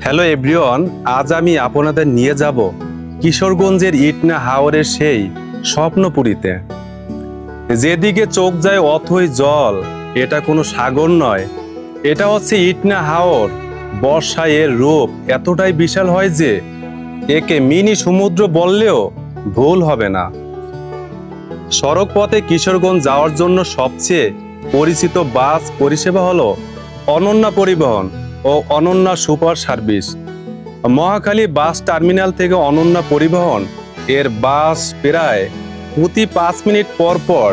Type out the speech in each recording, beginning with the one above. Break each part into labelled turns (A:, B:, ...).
A: Hello everyone, আজ আমি আপনাদের নিয়ে যাব কিশোরগঞ্জের ইটনা হাওরের সেই স্বপ্নপুরীতে। যেদিকে চোখ যায় অথই জল, এটা কোনো সাগর নয়, এটা হচ্ছে ইটনা হাওর। বর্ষায় এর রূপ এতটাই বিশাল হয় যে একে মিনি সমুদ্র বললেও ভুল হবে না। সড়ক পথে কিশোরগঞ্জ যাওয়ার জন্য সবচেয়ে পরিচিত বাস পরিষেবা হলো অনন্যা পরিবহন ও Ananya super service. Mohakhali bus terminal থেকে অনন্যা পরিবহন এর বাস প্রায় প্রতি 5 মিনিট পর পর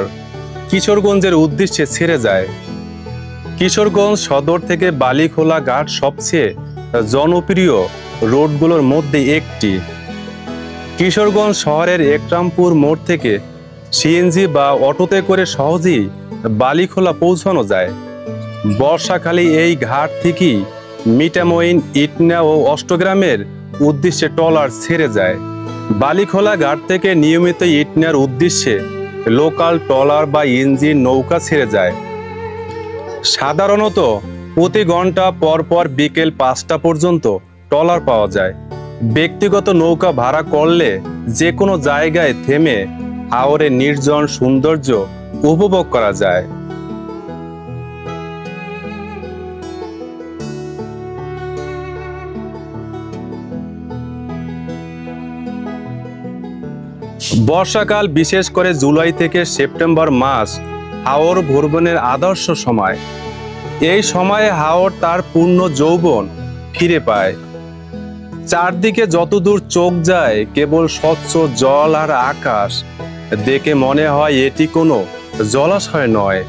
A: কিশোরগঞ্জের উদ্দেশ্যে ছেড়ে যায়। কিশোরগঞ্জ সদর থেকে বালিখোলা ঘাট সবচেয়ে জনপ্রিয় রোডগুলোর মধ্যে একটি। কিশোরগঞ্জ শহরের একরামপুর মোড় থেকে সিএনজি বা অটোতে করে সহজেই বালিখোলা পৌঁছানো যায়। বর্ষাকালে এই ঘাট থেকেই মিটামইন, ইটনা ও অষ্টগ্রামের উদ্দেশ্যে ট্রলার ছেড়ে যায়। বালিখোলা ঘাট থেকে নিয়মিত ইটনার উদ্দেশ্যে লোকাল ট্রলার বা ইঞ্জিন নৌকা ছেড়ে যায়। সাধারণত প্রতি ঘন্টা পর পর বিকেল 5টা পর্যন্ত ট্রলার পাওয়া যায়। ব্যক্তিগত নৌকা ভাড়া করলে যে কোনো জায়গায় থেমে হাওরের নির্জন সৌন্দর্য উপভোগ করা যায়। বর্ষাকাল, বিশেষ করে জুলাই থেকে সেপ্টেম্বর মাস হাওর ভ্রমণের আদর্শ সময়। এই সময়ে হাওর তার পূর্ণ যৌবন ফিরে পায়। চারদিকে যতদূর চোখ যায় কেবল স্বচ্ছ জল আর আকাশ। দেখে মনে হয় এটি কোনো জলাশয় নয়,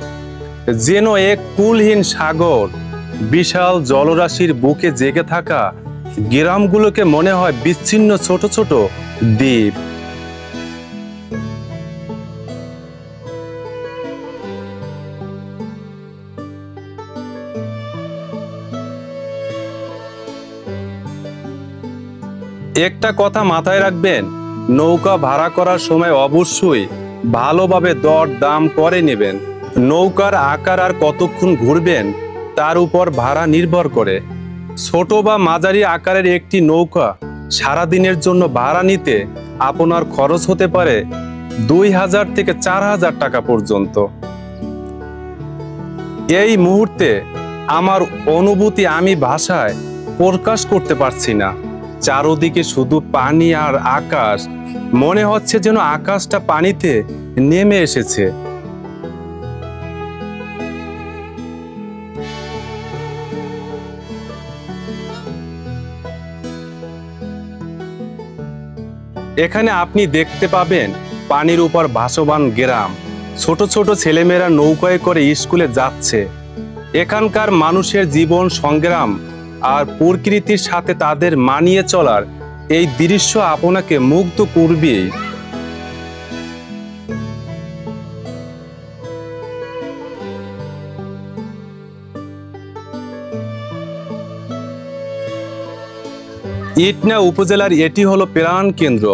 A: যেন এক কুলহীন সাগর। বিশাল জলরাশির বুকে জেগে থাকা গ্রামগুলোকে মনে হয় বিচ্ছিন্ন ছোট ছোট দ্বীপ। একটা কথা মাথায় রাখবেন, নৌকা ভাড়া করার সময় অবশ্যই ভালোভাবে দর দাম করে নেবেন। নৌকার আকার আর কতক্ষণ ঘুরবেন তার উপর ভাড়া নির্ভর করে। ছোট বা মাঝারি আকারের একটি নৌকা সারাদিনের জন্য ভাড়া নিতে আপনার খরচ হতে পারে 2000 থেকে 4000 টাকা পর্যন্ত। এই মুহূর্তে আমার অনুভূতি আমি ভাষায় প্রকাশ করতে পারছি না। চারদিকে শুধু পানি আর আকাশ, মনে হচ্ছে যেন আকাশটা পানিতে নেমে এসেছে। এখানে আপনি দেখতে পাবেন পানির উপর ভাসমান গ্রাম। ছোট ছোট ছেলেমেয়েরা নৌকায় করে স্কুলে যাচ্ছে। এখানকার মানুষের জীবন সংগ্রাম আর প্রকৃতির সাথে তাদের মানিয়ে চলার এই দৃশ্য আপনাকে মুগ্ধ করবেই। ইটনা উপজেলার এটি হলো প্রাণ কেন্দ্র।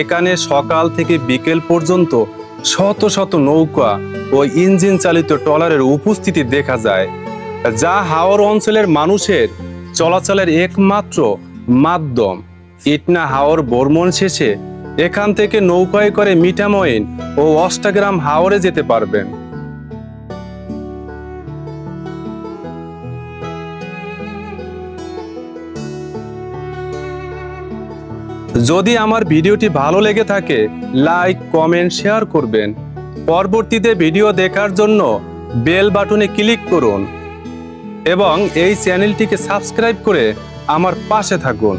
A: এখানে সকাল থেকে বিকেল পর্যন্ত শত শত নৌকা ও ইঞ্জিন চালিত ট্রলারের উপস্থিতি দেখা যায়, যা হাওর অঞ্চলের মানুষের চলাচলের একমাত্র মাধ্যম। ইটনা হাওর ভ্রমণ শেষে এখান থেকে নৌকায় করে মিঠামইন ও অষ্টগ্রাম হাওরে যেতে পারবেন। যদি আমার ভিডিওটি ভালো লেগে থাকে, লাইক, কমেন্ট, শেয়ার করবেন। পরবর্তীতে ভিডিও দেখার জন্য বেল বাটনে ক্লিক করুন এবং এই চ্যানেলটিকে সাবস্ক্রাইব করে আমার পাশে থাকুন।